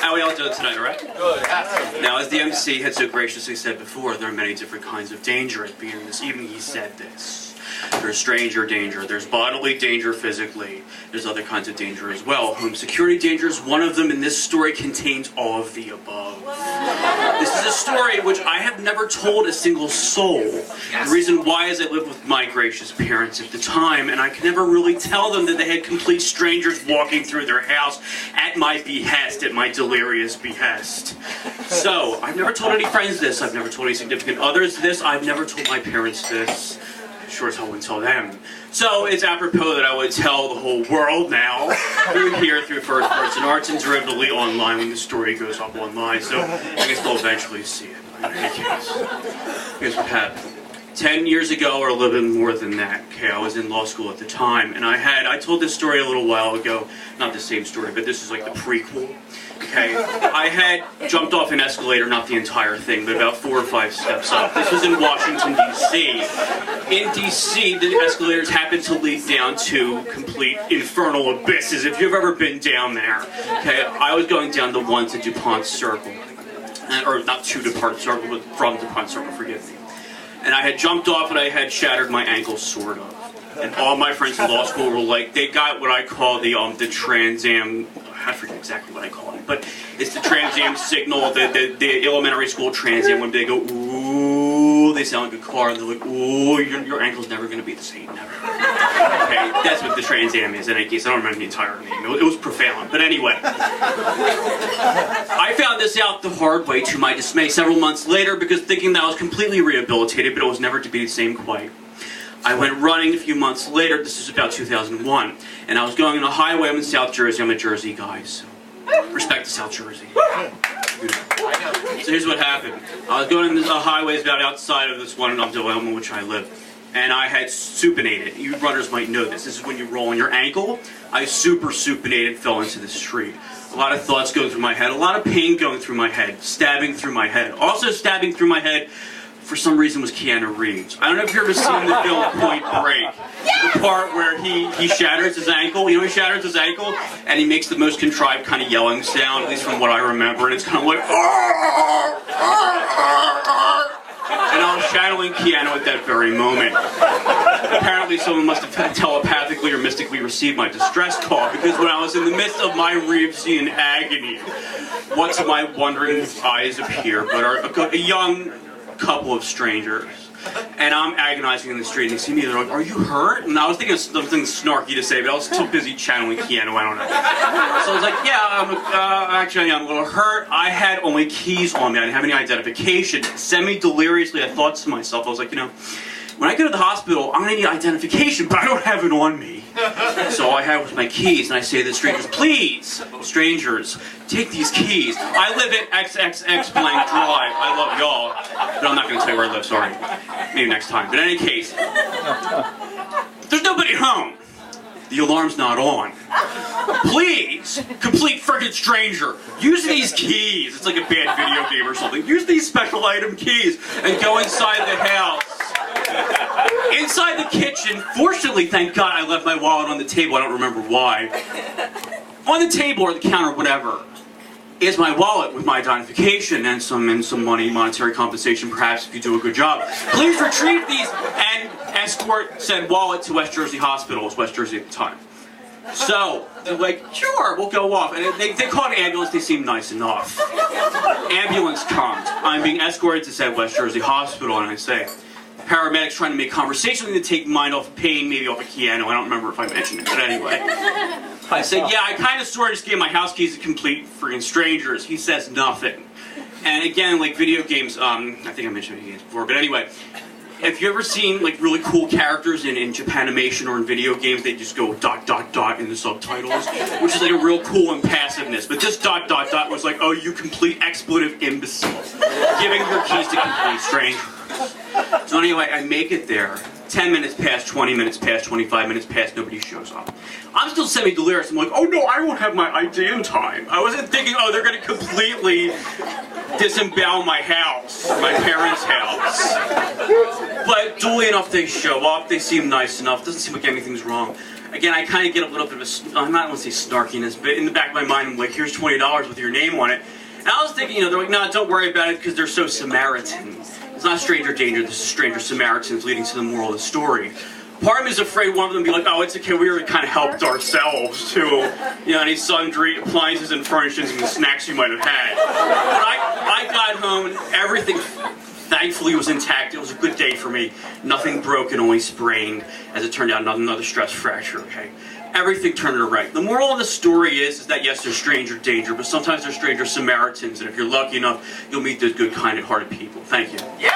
How are y'all doing tonight, all right? Good. Now, as the MC had so graciously said before, there are many different kinds of danger. At the beginning of this evening, he said this. There's stranger danger, there's bodily danger physically, there's other kinds of danger as well. Home security danger is one of them, and this story contains all of the above. This is a story which I have never told a single soul. The reason why is I lived with my gracious parents at the time, and I could never really tell them that they had complete strangers walking through their house at my behest, at my delirious behest. So, I've never told any friends this, I've never told any significant others this, I've never told my parents this. Sure as hell wouldn't tell them. So it's apropos that I would tell the whole world now, through here, through First Person Arts, and derivatively online when the story goes up online, so I guess they'll eventually see it. In any case, here's what happened. 10 years ago, or a little bit more than that, okay, I was in law school at the time, and I told this story a little while ago, not the same story, but this is like the prequel, okay? I had jumped off an escalator, not the entire thing, but about 4 or 5 steps up. This was in Washington, D.C. In D.C., the escalators happen to lead down to complete infernal abysses, if you've ever been down there, okay? I was going down the one to DuPont Circle, or not to DuPont Circle, but from DuPont Circle, forgive me. And I had jumped off and I had shattered my ankle, sort of. And all my friends in law school were like, they got what I call the Trans Am, I forget exactly what I call it, but it's the Trans Am signal, the elementary school Trans Am, when they go, ooh, they sound like a car, and they're like, ooh, your ankle's never going to be the same, never. Okay, that's what the Trans Am is, in any case, I don't remember the entire name, it was profound, but anyway. I found this out the hard way, to my dismay, several months later, because thinking that I was completely rehabilitated, but it was never to be the same quite. I went running a few months later, this is about 2001, and I was going on a highway. I'm in South Jersey, I'm a Jersey guy, so respect to South Jersey. So here's what happened. I was going on the highways about outside of this one in Oklahoma, in which I live, and I had supinated. You runners might know this. This is when you roll on your ankle. I super supinated and fell into the street. A lot of thoughts going through my head, a lot of pain going through my head, stabbing through my head. Also stabbing through my head, for some reason, was Keanu Reeves. I don't know if you've ever seen the film Point Break. The part where he shatters his ankle. You know, he shatters his ankle, and he makes the most contrived kind of yelling sound, at least from what I remember, and it's kind of like, and I was channeling Keanu at that very moment. Apparently someone must have telepathically or mystically received my distress call, because when I was in the midst of my Reevesian agony, what to my wondering eyes appear but are a young couple of strangers. And I'm agonizing in the street, and they see me, they're like, are you hurt? And I was thinking of something snarky to say, but I was too busy channeling Keanu, I don't know. So I was like, yeah, actually I'm a little hurt. I had only keys on me, I didn't have any identification. Semi-deliriously, I thought to myself, I was like, you know, when I go to the hospital, I'm going to need identification, but I don't have it on me. So all I had was my keys, and I say to the strangers, please, strangers, take these keys. I live at XXX blank drive. I love y'all, but I'm not going to tell you where I live, sorry. Maybe next time. But in any case, there's nobody home. The alarm's not on. Please, complete frickin' stranger, use these keys. It's like a bad video game or something. Use these special item keys and go inside the house. Inside the kitchen, fortunately, thank God, I left my wallet on the table. I don't remember why. On the table or the counter, whatever, is my wallet with my identification and some money, monetary compensation, perhaps, if you do a good job. Please retrieve these and escort said wallet to West Jersey Hospital. It was West Jersey at the time. So, they're like, sure, we'll go off. And they called an ambulance, they seemed nice enough. Ambulance comes. I'm being escorted to said West Jersey Hospital, and I say, paramedics trying to make conversation with me to take mind off of pain, maybe off of Keanu. I don't remember if I mentioned it, but anyway. I said, yeah, I kind of sort of just gave my house keys to complete friggin' strangers. He says nothing. And again, like video games, I think I mentioned video games before, but anyway, if you ever seen like really cool characters in Japanimation or in video games, they just go ... in the subtitles, which is like a real cool impassiveness. But this ... was like, oh, you complete expletive imbecile, giving your keys to complete strangers. So anyway, I make it there. 10 minutes past, 20 minutes past, 25 minutes past, nobody shows up. I'm still semi-delirious. I'm like, oh no, I won't have my ID in time. I wasn't thinking, oh, they're going to completely disembowel my house, my parents' house. But duly enough, they show up. They seem nice enough. Doesn't seem like anything's wrong. again, I kind of get a little bit of I'm not going to say snarkiness, but in the back of my mind, I'm like, here's $20 with your name on it. And I was thinking, they're like, no, don't worry about it because they're so Samaritan. It's not stranger danger, this is stranger Samaritans leading to the moral of the story. Part of me is afraid one of them would be like, oh, it's okay, we already kind of helped ourselves too. Any sundry appliances and furnishings and the snacks you might have had. But I got home and everything thankfully was intact. It was a good day for me. Nothing broken, only sprained. As it turned out, another stress fracture, okay? Everything turned out right. The moral of the story is that yes, there's stranger danger, but sometimes there's stranger Samaritans, and if you're lucky enough, you'll meet those good, kind-hearted people. Thank you. Yeah!